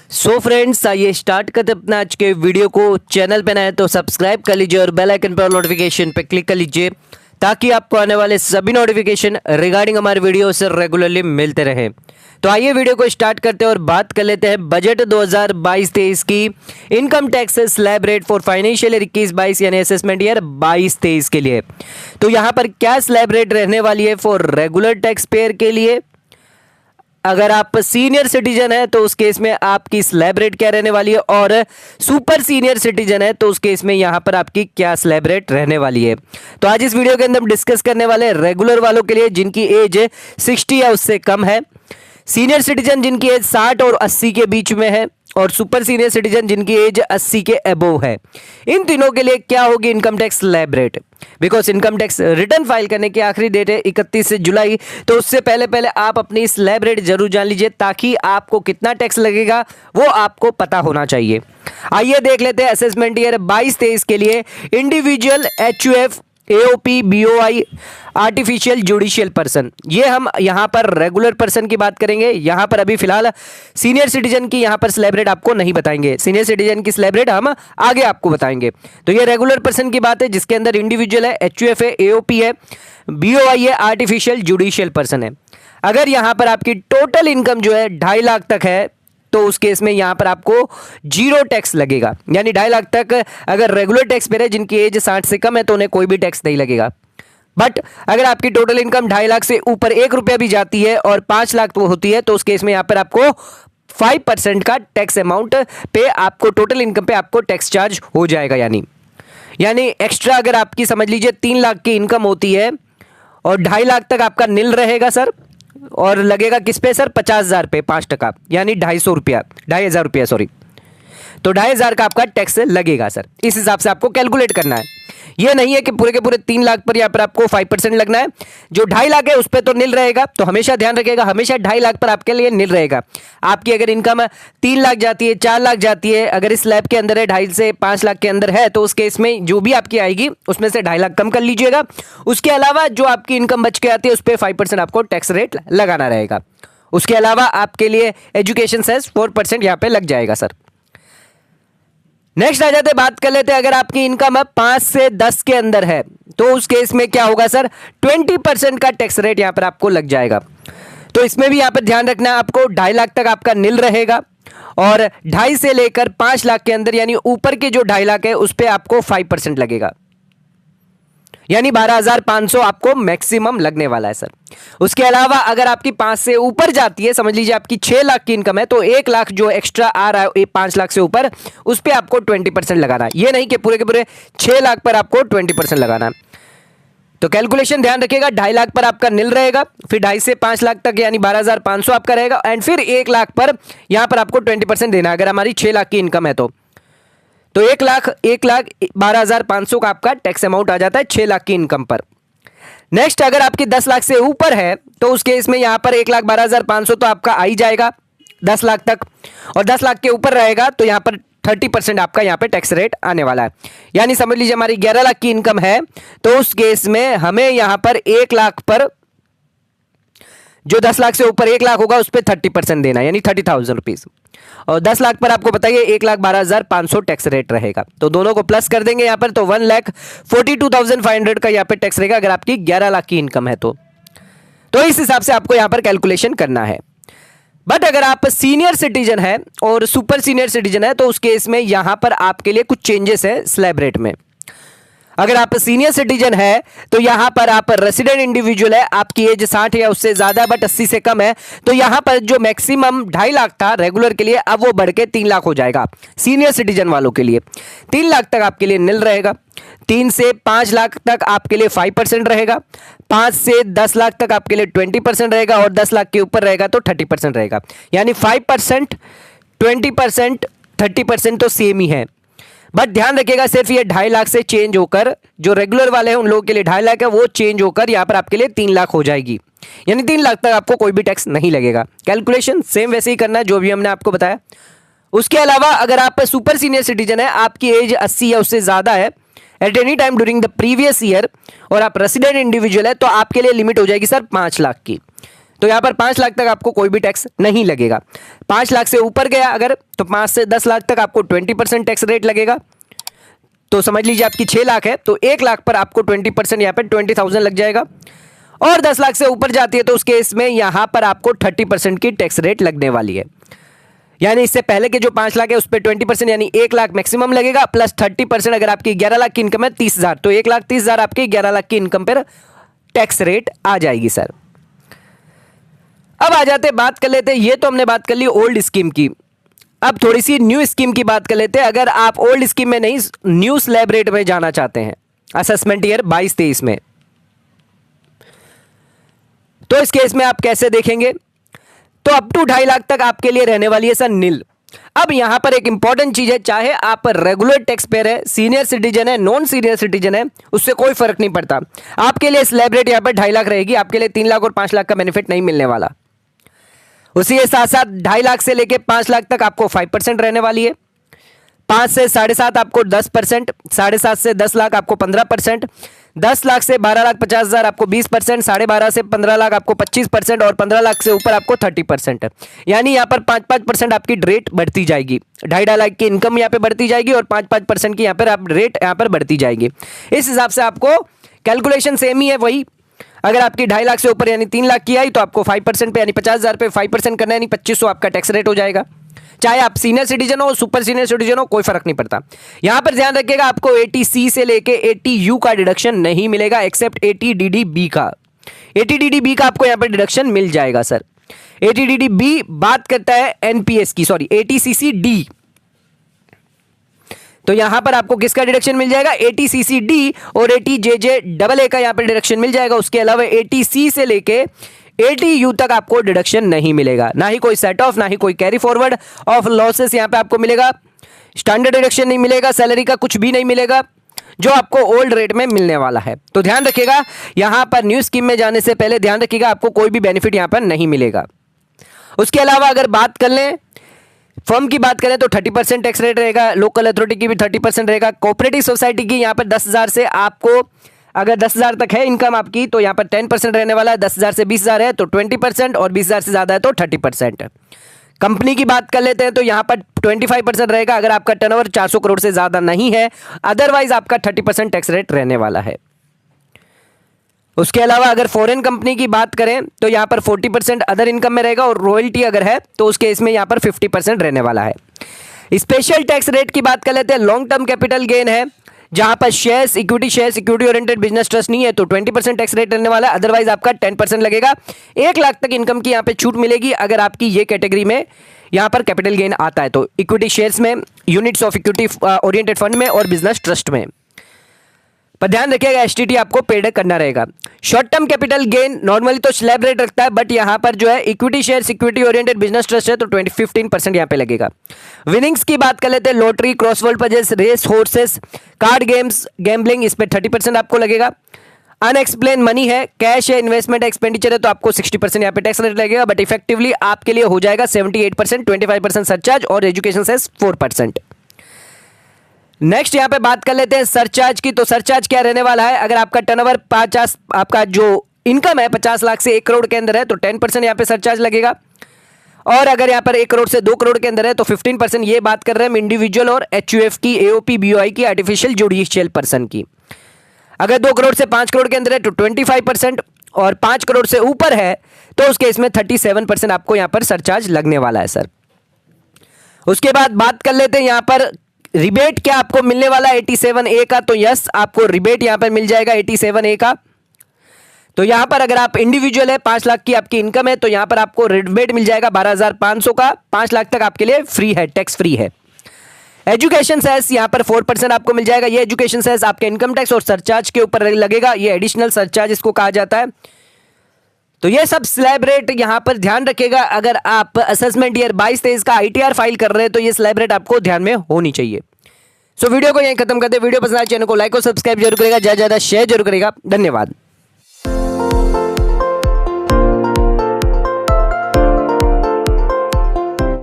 So friends, आइए start करते अपने आज के वीडियो को। चैनल पे नए तो सब्सक्राइब कर लीजिए और बेल आइकन पर नोटिफिकेशन पे क्लिक कर लीजिए ताकि आपको आने वाले सभी नोटिफिकेशन रिगार्डिंग हमारे वीडियो से रेगुलरली मिलते रहे। तो आइए वीडियो को स्टार्ट करते हैं और बात कर लेते हैं बजट 2022-23 की income tax slab rate for financial year 21-22 यानी असेसमेंट ईयर 22-23 के लिए। तो यहाँ पर क्या स्लैब रेट रहने वाली है फॉर रेगुलर टैक्स पेयर के लिए। अगर आप सीनियर सिटीजन है तो उस केस में आपकी स्लैब रेट क्या रहने वाली है, और सुपर सीनियर सिटीजन है तो उस केस में यहां पर आपकी क्या स्लैब रेट रहने वाली है। तो आज इस वीडियो के अंदर हम डिस्कस करने वाले रेगुलर वालों के लिए जिनकी एज 60 या उससे कम है, सीनियर सिटीजन जिनकी एज 60 और 80 के बीच में है, और सुपर सीनियर सिटीजन जिनकी एज 80 के अबोव है। इन तीनों के लिए क्या होगी income tax slab rate. Because income tax return file करने की आखिरी डेट है 31 जुलाई, तो उससे पहले पहले आप अपनी स्लैब रेट जरूर जान लीजिए ताकि आपको कितना टैक्स लगेगा वो आपको पता होना चाहिए। आइए देख लेते हैं असेसमेंट ईयर 22-23 के लिए individual HUF AOP BOI artificial judicial person, ये हम यहाँ पर रेगुलर पर्सन की बात करेंगे। यहाँ पर अभी फिलहाल सीनियर सिटीजन की यहाँ पर स्लैब रेट आपको नहीं बताएंगे, सीनियर सिटीजन की स्लैब रेट हम आगे आपको बताएंगे। तो ये रेगुलर पर्सन की बात है जिसके अंदर इंडिविजुअल है, HUF है, AOP है, BOI है, आर्टिफिशियल जुडिशियल पर्सन है। अगर यहाँ पर आपकी टोटल इनकम जो है 2.5 लाख तक है तो उस केस में यहां पर आपको 0 टैक्स लगेगा, यानी 2.5 लाख तक अगर रेगुलर टैक्स पेयर है जिनकी एज 60 से कम है तो उन्हें कोई भी टैक्स नहीं लगेगा। बट अगर आपकी टोटल इनकम 2.5 लाख से ऊपर 1 रुपया भी जाती है और 5 लाख तो होती है तो उस केस में यहां पर आपको 5% का टैक्स अमाउंट पे आपको टोटल इनकम पे आपको टैक्स चार्ज हो जाएगा। यानी एक्स्ट्रा अगर आपकी समझ लीजिए 3 लाख की इनकम होती है और 2.5 लाख तक आपका निल रहेगा सर, और लगेगा किस पे सर, 50,000 पे 5%, यानी 2,500 रुपया सॉरी, तो 2,500 का आपका टैक्स लगेगा सर। इस हिसाब से आपको कैलकुलेट करना है। ये नहीं है कि पूरे के पूरे 3 लाख पर यहाँ पर आपको 5% लगना है। जो 2.5 लाख है उस पर तो निल रहेगा, तो हमेशा ध्यान रखिएगा, हमेशा 2.5 लाख पर आपके लिए निल रहेगा। आपकी अगर इनकम 3 लाख जाती है, 4 लाख जाती है, अगर इस स्लैब के अंदर है 2.5 से 5 लाख के अंदर है तो उस केस में जो भी आपकी आएगी उसमें से 2.5 लाख कम कर लीजिएगा। उसके अलावा जो आपकी इनकम बच के आती है उस पर 5% आपको टैक्स रेट लगाना रहेगा। उसके अलावा आपके लिए एजुकेशन सेस 4% यहाँ पे लग जाएगा सर। नेक्स्ट आ जाते बात कर लेते हैं, अगर आपकी इनकम 5 से 10 के अंदर है तो उस केस में क्या होगा सर, 20% का टैक्स रेट यहां पर आपको लग जाएगा। तो इसमें भी यहां पर ध्यान रखना है आपको, 2.5 लाख तक आपका निल रहेगा और 2.5 से लेकर 5 लाख के अंदर यानी ऊपर के जो 2.5 लाख है उस पर आपको 5% लगेगा, यानी 12,500 आपको मैक्सिमम लगने वाला है सर। उसके अलावा अगर आपकी 5 से ऊपर जाती है, समझ लीजिए आपकी 6 लाख की इनकम है तो 1 लाख जो एक्स्ट्रा आ रहा है 5 लाख से ऊपर उस पर आपको 20% लगाना है। ये नहीं कि पूरे के पूरे 6 लाख पर आपको 20% लगाना है। तो कैलकुलेशन ध्यान रखिएगा, 2.5 लाख पर आपका निल रहेगा, फिर 2.5 से 5 लाख तक यानी 12,500 आपका रहेगा, एंड फिर 1 लाख पर यहां पर आपको 20% देना है अगर हमारी 6 लाख की इनकम है तो 1 लाख 12,500 का आपका टैक्स अमाउंट आ जाता है 6 लाख की इनकम पर। नेक्स्ट अगर आपकी 10 लाख से ऊपर है तो उस केस में यहां पर 1,12,500 तो आपका आ ही जाएगा 10 लाख तक, और 10 लाख के ऊपर रहेगा तो यहां पर 30% आपका यहां पे टैक्स रेट आने वाला है। यानी समझ लीजिए हमारी 11 लाख की इनकम है तो उस केस में हमें यहां पर 1 लाख पर जो 10 लाख से ऊपर 1 लाख होगा उस पर 30% देना, यानी 30,000 रुपीज, और 10 लाख पर आपको बताइए 1,12,500 टैक्स रेट रहेगा। तो दोनों को प्लस कर देंगे यहाँ पर तो 1,42,500 का यहाँ पे टैक्स रहेगा अगर आपकी 11 लाख की इनकम है तो इस हिसाब से आपको यहाँ पर कैलकुलेशन करना है। बट अगर आप सीनियर सिटीजन है और सुपर सीनियर सिटीजन है तो उस केस में यहां पर आपके लिए कुछ चेंजेस है स्लैब रेट में। अगर आप सीनियर सिटीजन है तो यहां पर आप रेसिडेंट इंडिविजुअल है, आपकी एज 60 या उससे ज्यादा बट 80 से कम है, तो यहां पर जो मैक्सिमम 2.5 लाख था रेगुलर के लिए अब वो बढ़ के 3 लाख हो जाएगा सीनियर सिटीजन वालों के लिए। 3 लाख तक आपके लिए निल रहेगा, 3 से 5 लाख तक आपके लिए 5% रहेगा, 5 से 10 लाख तक आपके लिए 20% रहेगा, और 10 लाख के ऊपर रहेगा तो 30% रहेगा। यानी 5%, 20%, 30% तो सेम ही है। बट ध्यान रखिएगा सिर्फ ये 2.5 लाख से चेंज होकर जो रेगुलर वाले हैं उन लोगों के लिए 2.5 लाख है, वो चेंज होकर यहां पर आपके लिए 3 लाख हो जाएगी, यानी 3 लाख तक आपको कोई भी टैक्स नहीं लगेगा। कैलकुलेशन सेम वैसे ही करना है जो भी हमने आपको बताया। उसके अलावा अगर आप सुपर सीनियर सिटीजन है, आपकी एज 80 या उससे ज्यादा है, at any time during the previous year और आप रेसिडेंट इंडिविजुअल है तो आपके लिए लिमिट हो जाएगी सर 5 लाख की। तो यहां पर 5 लाख तक आपको कोई भी टैक्स नहीं लगेगा। 5 लाख से ऊपर गया अगर तो 5 से 10 लाख तक आपको 20% टैक्स रेट लगेगा। तो समझ लीजिए आपकी 6 लाख है तो 1 लाख पर आपको 20% यहां पर 20,000 लग जाएगा। और 10 लाख से ऊपर जाती है तो उस केस में यहां पर आपको 30% की टैक्स रेट लगने वाली है। यानी इससे पहले के जो 5 लाख है उस पर 20% यानी 1 लाख मैक्सिमम लगेगा प्लस 30%। अगर आपकी 11 लाख की इनकम है 30,000 तो 1,30,000 आपकी 11 लाख की इनकम पर टैक्स रेट आ जाएगी सर। अब आ जाते बात कर लेते हैं, ये तो हमने बात कर ली ओल्ड स्कीम की। अब थोड़ी सी न्यू स्कीम की बात कर लेते हैं। अगर आप ओल्ड स्कीम में नहीं न्यू स्लैब रेट में जाना चाहते हैं असेसमेंट ईयर 22-23 में, तो इस केस में आप कैसे देखेंगे? तो अप टू 2.5 लाख तक आपके लिए रहने वाली है सर नील। अब यहां पर एक इंपॉर्टेंट चीज है, चाहे आप रेगुलर टैक्स पेयर है, सीनियर सिटीजन है, नॉन सीनियर सिटीजन है, उससे कोई फर्क नहीं पड़ता। आपके लिए स्लैब रेट यहां पर 2.5 लाख रहेगी। आपके लिए 3 लाख और 5 लाख का बेनिफिट नहीं मिलने वाला। उसी के साथ साथ 2.5 लाख से लेके 5 लाख तक आपको 5% रहने वाली है। 5 से 7.5 आपको 10%, 7.5 से 10 लाख आपको 15%, 10 लाख से 12,50,000 आपको 20%, 12.5 से 15 लाख आपको 25% और 15 लाख से ऊपर आपको 30%। यानी यहाँ पर 5-5% आपकी रेट बढ़ती जाएगी। 2.5 लाख की इनकम यहाँ पे बढ़ती जाएगी और 5-5% की यहाँ पर आप रेट यहाँ पर बढ़ती जाएगी। इस हिसाब से आपको कैलकुलेशन सेम ही है वही। अगर आपकी 2.5 लाख से ऊपर यानी 3 लाख की आई तो आपको 5% पे यानी 50,000 पे 5% करना है, यानी 2500 आपका टैक्स रेट हो जाएगा। चाहे आप सीनियर सिटीजन हो सुपर सीनियर सिटीजन हो कोई फर्क नहीं पड़ता। यहां पर ध्यान रखिएगा आपको 80C से लेके 80U का डिडक्शन नहीं मिलेगा एक्सेप्ट 80DDB का। 80DDB का आपको यहां पर डिडक्शन मिल जाएगा सर। 80DDB बात करता है NPS की, सॉरी 80CCD। तो यहां पर आपको किसका डिडक्शन मिल जाएगा? 80CCD और 80JJAA का यहां पर डिडक्शन मिल जाएगा। उसके अलावा 80C से लेके 80U तक आपको डिडक्शन नहीं मिलेगा, ना ही कोई सेट ऑफ, ना ही कोई कैरी फॉरवर्ड ऑफ लॉसेस यहां पे आपको मिलेगा। स्टैंडर्ड डिडक्शन नहीं मिलेगा, सैलरी का कुछ भी नहीं मिलेगा जो आपको ओल्ड रेट में मिलने वाला है। तो ध्यान रखिएगा यहां पर न्यू स्कीम में जाने से पहले ध्यान रखिएगा आपको कोई भी बेनिफिट यहां पर नहीं मिलेगा। उसके अलावा अगर बात कर लें फर्म की बात करें तो 30% टैक्स रेट रहेगा, लोकल अथॉरिटी की भी 30% रहेगा, कोऑपरेटिव सोसाइटी की यहां पर 10,000 से आपको अगर 10,000 तक है इनकम आपकी तो यहां पर 10% रहने वाला है। 10,000 से 20,000 है तो 20% और 20,000 से ज्यादा है तो 30%। कंपनी की बात कर लेते हैं तो यहां पर 25% रहेगा अगर आपका टर्नओवर 400 करोड़ से ज्यादा नहीं है, अदरवाइज आपका 30% टैक्स रेट रहने वाला है। उसके अलावा अगर फॉरेन कंपनी की बात करें तो यहां पर 40% अदर इनकम में रहेगा और रॉयल्टी अगर है तो उस केस में यहां पर 50% रहने वाला है। स्पेशल टैक्स रेट की बात कर लेते हैं। लॉन्ग टर्म कैपिटल गेन है जहां पर shares equity oriented business trust नहीं है तो 20% टैक्स रेट रहने वाला है, अदरवाइज आपका 10% लगेगा। 1 लाख तक इनकम की यहां पे छूट मिलेगी अगर आपकी ये कैटेगरी में यहां पर कैपिटल गेन आता है तो इक्विटी शेयर्स में, units of equity oriented fund में और बिजनेस ट्रस्ट में। पर ध्यान रखिएगा एसटीटी आपको पेड करना रहेगा। Short term capital gain normally तो स्लैब रेट रखता है बट यहां पर जो है equity share security oriented business trust है तो 15% यहां पे लगेगा। विनिंग्स की बात कर लेते हैं, lottery, crossword puzzles, race horses, card games, gambling, इस पे 30% आपको लगेगा। अनएक्सप्लेन मनी है, कैश है, इन्वेस्टमेंट एक्सपेंडिचर है तो आपको 60% यहां पे टैक्स रेट लगेगा बट इफेक्टिवली आपके लिए हो जाएगा 78%, 25% सरचार्ज और एजुकेशन सेस 4%। नेक्स्ट यहां पे बात कर लेते हैं सरचार्ज की। तो सरचार्ज क्या रहने वाला है? अगर आपका टर्नओवर 50 आपका जो इनकम है 50 लाख से 1 करोड़ के अंदर है तो 10% यहां पे सरचार्ज लगेगा और अगर यहां पर 1 करोड़ से 2 करोड़ के अंदर है तो 15%। ये बात कर रहे हैं हम इंडिविजुअल और HUF की, AOP, BOI की, आर्टिफिशियल जुडिशियल पर्सन की। अगर 2 करोड़ से 5 करोड़ के अंदर है तो 25% और 5 करोड़ से ऊपर है तो उस केस में 37% आपको यहां पर सरचार्ज लगने वाला है सर। उसके बाद बात कर लेते हैं यहां पर रिबेट क्या आपको मिलने वाला है 87A का। तो यस आपको रिबेट यहां पर मिल जाएगा 87A का। तो यहां पर अगर आप इंडिविजुअल है 5 लाख की आपकी इनकम है तो यहां पर आपको रिबेट मिल जाएगा 12,500 का। 5 लाख तक आपके लिए फ्री है, टैक्स फ्री है। एजुकेशन सेस यहां पर 4% आपको मिल जाएगा। ये एजुकेशन सेस आपके इनकम टैक्स और सरचार्ज के ऊपर लगेगा, ये एडिशनल सरचार्ज इसको कहा जाता है। तो ये सब स्लैब रेट यहां पर ध्यान रखिएगा। अगर आप असेसमेंट ईयर 22-23 का ITR फाइल कर रहे हैं तो ये स्लैब रेट आपको ध्यान में होनी चाहिए। सो वीडियो को यहीं खत्म करते हैं। वीडियो पसंद आए चैनल को लाइक और सब्सक्राइब जरूर करेगा, ज्यादा शेयर जरूर करेगा। धन्यवाद।